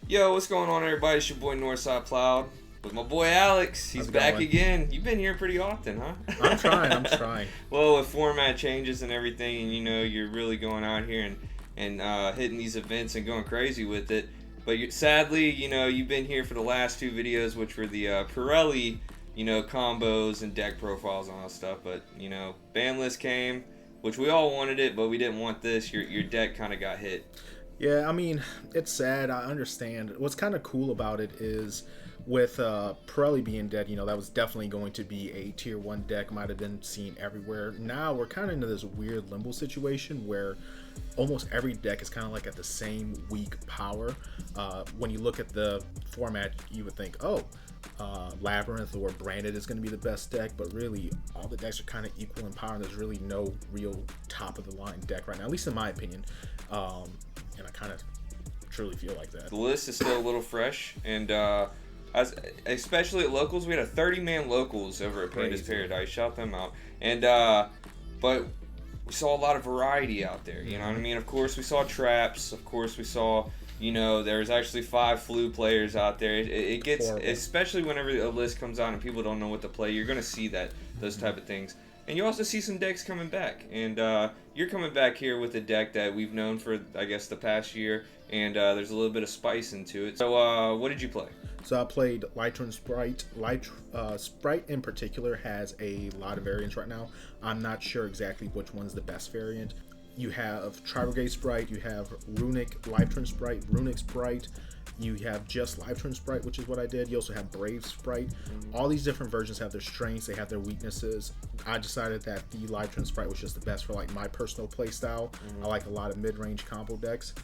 Yo, what's going on, everybody? It's your boy Northside Plowed with my boy Alex. He's back again. You've been here pretty often, huh? I'm trying. Well, with format changes and everything, and you're really going out here and hitting these events and going crazy with it. But sadly, you've been here for the last two videos, which were the Pirelli, combos and deck profiles and all that stuff. But BANLIST came, which we all wanted it, but we didn't want this. Your deck kind of got hit. Yeah, I mean, it's sad. I understand. What's kind of cool about it is with Pirelli being dead, that was definitely going to be a tier 1 deck, might have been seen everywhere. Now we're kind of into this weird limbo situation where almost every deck is kind of like at the same weak power. When you look at the format, you would think, Labyrinth or Branded is going to be the best deck, but really all the decks are kind of equal in power. There's really no real top of the line deck right now, at least in my opinion. And I kind of truly feel like that. The list is still a little fresh, and especially at locals, we had a 30-man locals over at Panda's Paradise. Shout them out. And but we saw a lot of variety out there. You know what I mean? Of course, we saw traps. Of course, we saw. There's actually 5 flu players out there. It gets, horrible. Especially whenever a list comes out and people don't know what to play, you're going to see those type of things. And you also see some decks coming back. And you're coming back here with a deck that we've known for, I guess, the past year. And there's a little bit of spice into it. So what did you play? So I played Lytron Spright. Spright in particular has a lot of variants right now. I'm not sure exactly which one's the best variant. You have Tri-Brigade Spright, you have Runic Lytron Spright, Runic Spright, you have just Lytron Spright, which is what I did. You also have Brave Spright. All these different versions have their strengths, they have their weaknesses. I decided that the Lytron Spright was just the best for like my personal play style. I like a lot of mid-range combo decks.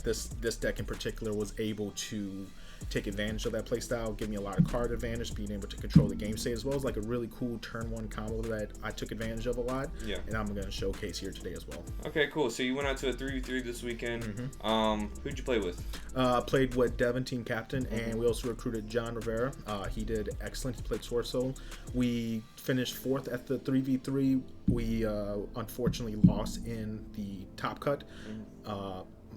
This deck in particular was able to take advantage of that playstyle, give me a lot of card advantage, being able to control the game state, as well as like a really cool turn 1 combo that I took advantage of a lot. Yeah. And I'm going to showcase here today as well. Okay, cool. So you went out to a 3v3 this weekend. Who'd you play with? Played with Devin, team captain, and we also recruited John Rivera. He did excellent. He played Sword Soul. We finished 4th at the 3v3. We unfortunately lost in the top cut.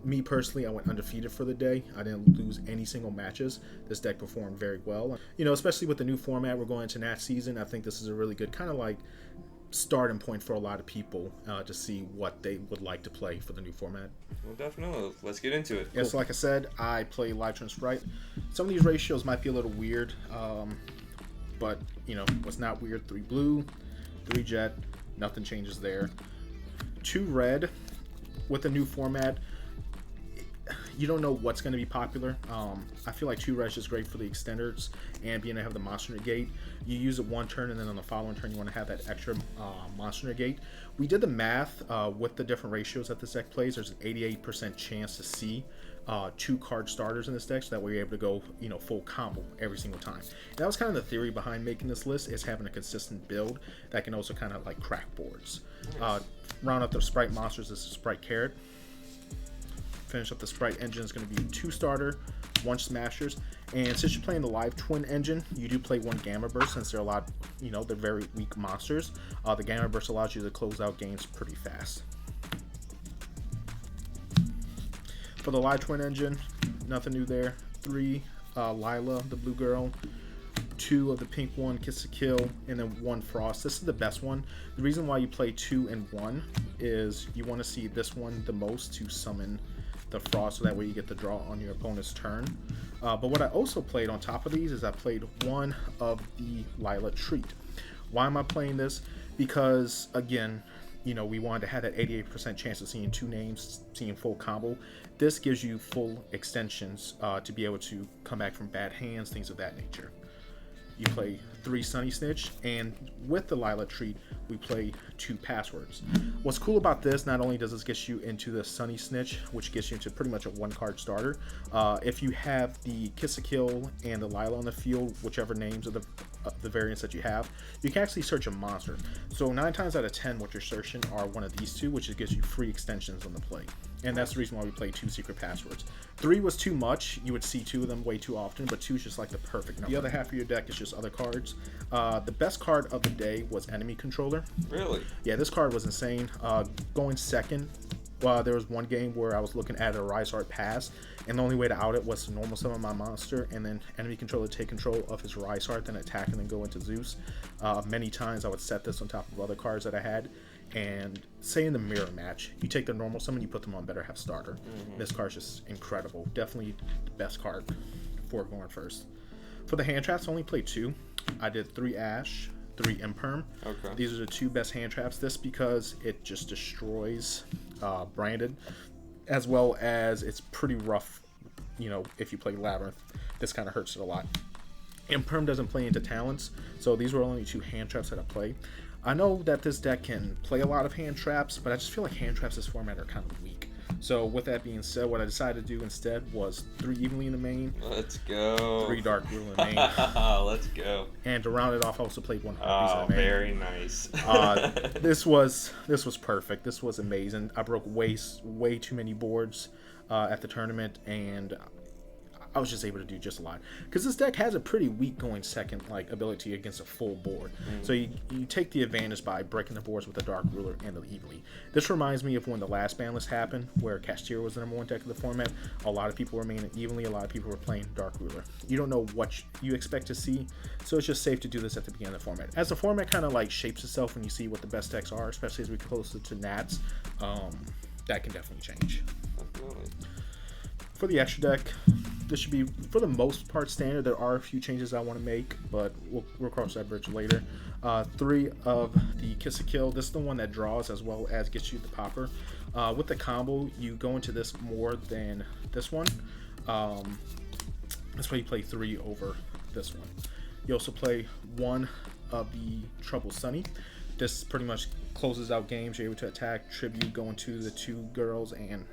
Me personally, I went undefeated for the day. I didn't lose any single matches. This deck performed very well. Especially with the new format we're going into Nat season, I think this is a really good kind of like starting point for a lot of people to see what they would like to play for the new format. Well, definitely. Let's get into it. Yeah, cool. So like I said, I play Lytron Spright. Some of these ratios might be a little weird, but what's not weird? 3 blue, 3 jet, nothing changes there. 2 red. With the new format, you don't know what's going to be popular. I feel like 2 red is great for the extenders and being able to have the monster negate. You use it 1 turn, and then on the following turn you want to have that extra monster negate. We did the math with the different ratios that this deck plays. There's an 88% chance to see 2 card starters in this deck, so that way you're able to go full combo every single time. And that was kind of the theory behind making this list, is having a consistent build that can also kind of like crack boards. Nice. Round up the Spright monsters. This is Spright Carrot. Finish up the Spright engine is going to be 2 starter, 1 smashers, and since you're playing the live twin engine, you do play 1 gamma burst, since they're a lot, they're very weak monsters. The gamma burst allows you to close out games pretty fast. For the live twin engine, nothing new there. 3 Lila, the blue girl, 2 of the pink one, Kiss to Kill, and then 1 Frost. This is the best one. The reason why you play 2 and 1 is you want to see this one the most to summon the Frost, so that way you get the draw on your opponent's turn. But what I also played on top of these is I played 1 of the Lila Treat. Why am I playing this? Because again, we wanted to have that 88% chance of seeing 2 names, seeing full combo. This gives you full extensions to be able to come back from bad hands, things of that nature. You play 3 Sunny Snitch, and with the Lila Treat, we play 2 Passwords. What's cool about this, not only does this get you into the Sunny Snitch, which gets you into pretty much a 1-card starter, if you have the Kiss a Kill and the Lila on the field, whichever names of the variants that you have, you can actually search a monster. So 9 times out of 10, what you're searching are one of these 2, which gives you free extensions on the play. And that's the reason why we play 2 secret passwords. 3 was too much. You would see 2 of them way too often, but 2 is just like the perfect number. The other half of your deck is just other cards. The best card of the day was Enemy Controller. Really? Yeah, this card was insane. Going second There was one game where I was looking at a Rise Art pass, and the only way to out it was to normal summon my monster, and then enemy controller take control of his Rise Art, then attack and then go into Zeus. Many times I would set this on top of other cards that I had, and say in the mirror match, you take the normal summon, you put them on Better Have Starter. This card's just incredible. Definitely the best card for going first. For the hand traps, I only played 2. I did 3 Ash, 3 Imperm. Okay. These are the 2 best hand traps. This because it just destroys Branded, as well as it's pretty rough, if you play Labyrinth. This kind of hurts it a lot. Imperm doesn't play into talents, so these were only 2 hand traps that I played. I know that this deck can play a lot of hand traps, but I just feel like hand traps this format are kind of weak. So with that being said, what I decided to do instead was 3 Evenly in the main. Let's go. 3 Dark Ruler in the main. Let's go. And to round it off, I also played 1 Harpies in the main. Very nice. This was perfect. This was amazing. I broke way too many boards at the tournament, and I was just able to do just a lot. Because this deck has a pretty weak going second ability against a full board. So you take the advantage by breaking the boards with the Dark Ruler and the Evenly. This reminds me of when the last BANLIST happened, where Castillo was the #1 deck of the format. A lot of people were maining Evenly, a lot of people were playing Dark Ruler. You don't know what you expect to see, so it's just safe to do this at the beginning of the format. As the format kind of shapes itself when you see what the best decks are, especially as we get closer to Nats, that can definitely change. Definitely. For the extra deck, this should be, for the most part, standard. There are a few changes I want to make, but we'll cross that bridge later. 3 of the Kiss a Kill. This is the one that draws as well as gets you the popper. With the combo, you go into this more than this one. That's why you play 3 over this one. You also play 1 of the Trouble Sunny. This pretty much closes out games. You're able to attack, tribute, go into the 2 girls, and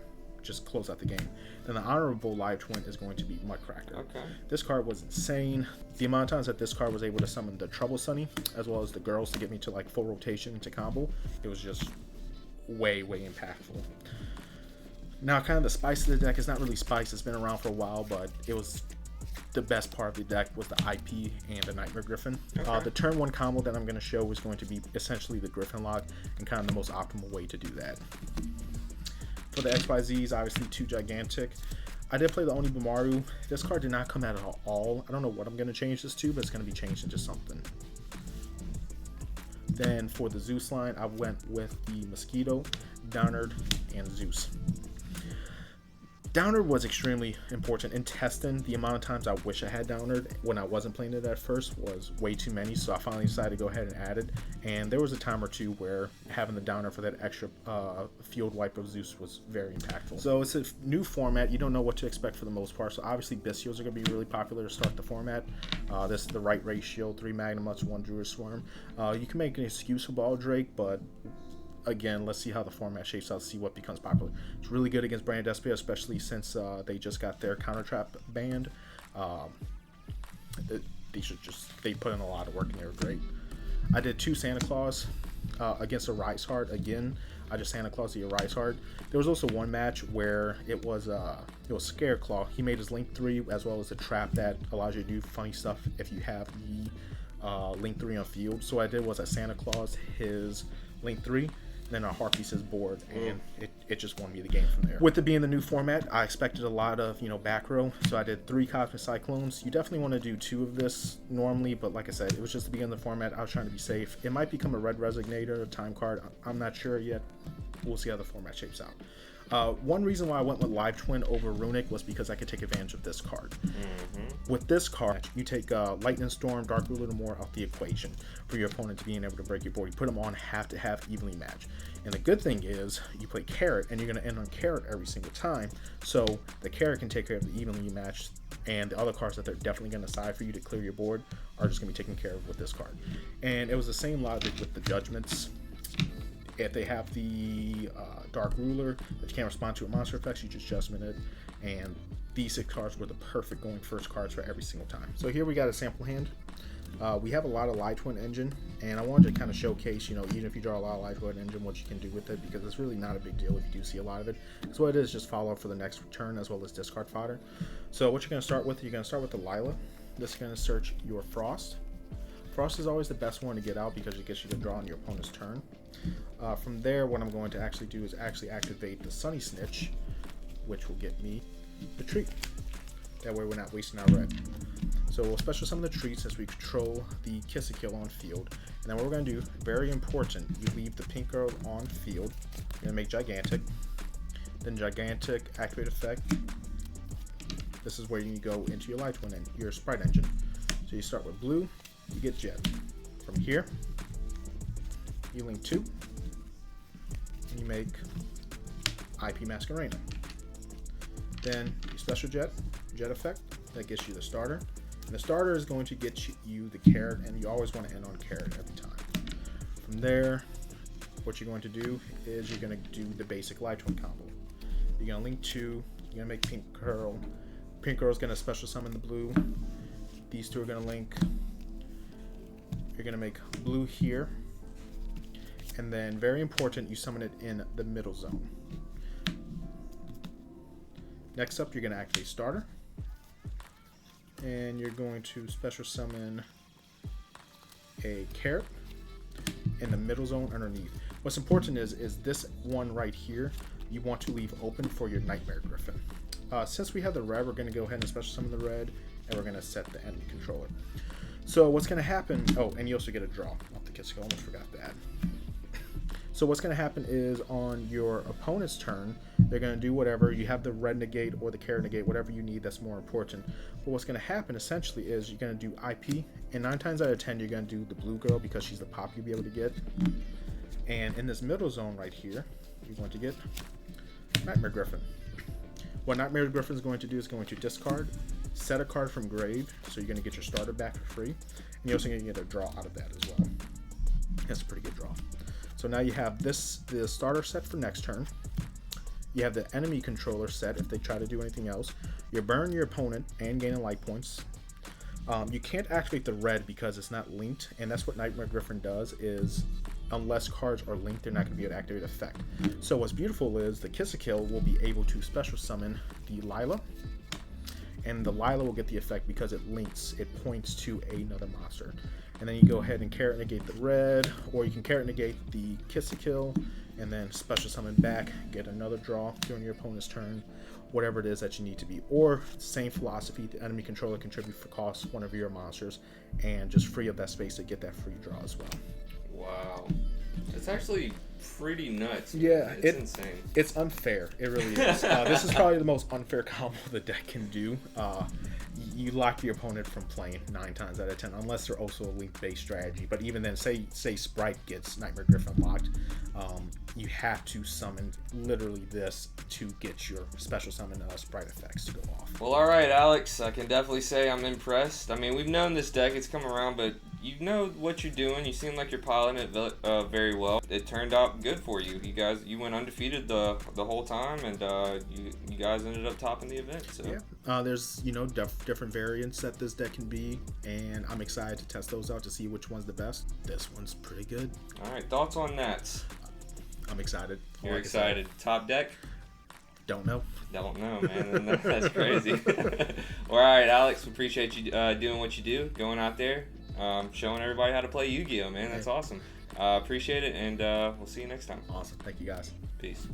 just close out the game. Then the Honorable Live Twin is going to be Mudcracker. Okay. This card was insane. The amount of times that this card was able to summon the Trouble Sunny as well as the girls to get me to full rotation to combo, it was just way impactful. Now kind of the spice of the deck is not really spice, it's been around for a while, but it was the best part of the deck was the IP and the Nightmare Griffin. Okay. The turn 1 combo that I'm going to show is going to be essentially the Griffin lock and kind of the most optimal way to do that. For the XYZs, obviously 2 Gigantic. I did play the Onibimaru. This card did not come out at all. I don't know what I'm going to change this to, but it's going to be changed into something. Then for the Zeus line, I went with the Mosquito, Downard, and Zeus. Downard was extremely important in testing. The amount of times I wish I had Downard when I wasn't playing it at first was way too many, so I finally decided to go ahead and add it. And there was a time or two where having the Downer for that extra field wipe of Zeus was very impactful. So it's a new format. You don't know what to expect for the most part. So obviously Bystials are going to be really popular to start the format. This is the right ratio, 3 Magnamuts, 1 Druid Swarm. You can make an excuse for Ball Drake, but again, let's see how the format shapes out, see what becomes popular. It's really good against Brand Despia, especially since they just got their counter trap banned. They put in a lot of work and they were great. I did 2 Santa Claus against a Rise Heart. Again, I just Santa Claus the Rise Heart. There was also one match where it was Scareclaw. He made his Link 3 as well as a trap that allows you to do funny stuff if you have the Link 3 on field. So what I did was I Santa Claus his Link 3, then I Harpies his board, and it just won me the game from there. With it being the new format, I expected a lot of back row, so I did 3 Cosmic Cyclones. You definitely want to do 2 of this normally, but like I said, it was just the beginning of the format. I was trying to be safe. It might become a red Resignator, a time card. I'm not sure yet. We'll see how the format shapes out. One reason why I went with Live Twin over Runic was because I could take advantage of this card. With this card, you take Lightning Storm, Dark Ruler to more out the equation for your opponent to being able to break your board. You put them on have-to-have evenly match. And the good thing is, you play Carrot, and you're going to end on Carrot every single time. So the Carrot can take care of the evenly match, and the other cards that they're definitely going to side for you to clear your board are just going to be taken care of with this card. And it was the same logic with the Judgments. If they have the Dark Ruler that you can't respond to with monster effects, you just Judgment it. And these 6 cards were the perfect going first cards for every single time. So here we got a sample hand. We have a lot of Live Twin Engine, and I wanted to kind of showcase, even if you draw a lot of Live Twin Engine, what you can do with it, because it's really not a big deal if you do see a lot of it. So what it is, just follow up for the next turn as well as discard fodder. So what you're going to start with, you're going to start with the Lila. This is going to search your Frost. Frost is always the best one to get out because it gets you to draw on your opponent's turn. From there, what I'm going to actually do is actually activate the Sunny Snitch, which will get me the treat. That way we're not wasting our red. So we'll special summon the treats as we control the Kiss a Kill on field. And then what we're going to do, very important, you leave the pink girl on field. You're going to make Gigantic. Then Gigantic, activate effect. This is where you go into your Light Twin and your Spright engine. So you start with blue, you get Jet. From here, you link 2, and you make IP Masquerena. Then you special Jet effect, that gets you the starter. And the starter is going to get you the carrot, and you always want to end on carrot every time. From there, what you're going to do is you're going to do the basic Light Twin combo. You're going to link 2, you're going to make Pink Girl. Pink Girl is going to special summon the blue. These two are going to link. You're going to make blue here. And then, very important, you summon it in the middle zone. Next up, you're going to activate starter. And you're going to special summon a carrot in the middle zone underneath. What's important is this one right here, you want to leave open for your Nightmare Griffin. Since we have the red, we're going to go ahead and special summon the red, and we're going to set the enemy controller. So what's going to happen, oh, and you also get a draw off the Kiss. I almost forgot that. So what's going to happen is on your opponent's turn, they're going to do whatever. You have the red negate or the carrot negate, whatever you need, that's more important. But what's going to happen essentially is you're going to do IP, and 9 times out of 10 you're going to do the blue girl because she's the pop you'll be able to get. And in this middle zone right here, you're going to get Nightmare Griffin. What Nightmare Griffin is going to do is going to discard, set a card from grave, so you're going to get your starter back for free. And you're also going to get a draw out of that as well. That's a pretty good draw. So now you have the starter set for next turn. You have the enemy controller set if they try to do anything else. You burn your opponent and gain light points. You can't activate the red because it's not linked, and that's what Nightmare Griffin does is unless cards are linked, they're not going to be able to activate effect. So what's beautiful is the Kiss a Kill will be able to special summon the Lila, and the Lila will get the effect because it links, it points to another monster. And then you go ahead and carrot negate the red, or you can carrot negate the Kiss a Kill, and then special summon back, get another draw during your opponent's turn, whatever it is that you need to be. Or same philosophy, the enemy controller contribute for cost one of your monsters, and just free up that space to get that free draw as well. Wow. It's actually pretty nuts. Yeah, it's insane. It's unfair. It really is. This is probably the most unfair combo the deck can do. You lock your opponent from playing 9 times out of 10, unless they're also a link-based strategy. But even then, say Spright gets Nightmare Griffin locked, you have to summon literally this to get your special summon Spright effects to go off. Well, all right, Alex. I can definitely say I'm impressed. I mean, we've known this deck; it's come around, but you know what you're doing. You seem like you're piloting it very well. It turned out good for you. You went undefeated the whole time, and you guys ended up topping the event. So yeah, there's different variants that this deck can be, and I'm excited to test those out to see which one's the best. This one's pretty good. All right, thoughts on Nats? I'm excited. You're excited. Top deck? Don't know. Don't know, man. That's crazy. All right, Alex. We appreciate you doing what you do, going out there, showing everybody how to play Yu-Gi-Oh, man. That's awesome. Appreciate it, and we'll see you next time. Awesome. Thank you, guys. Peace.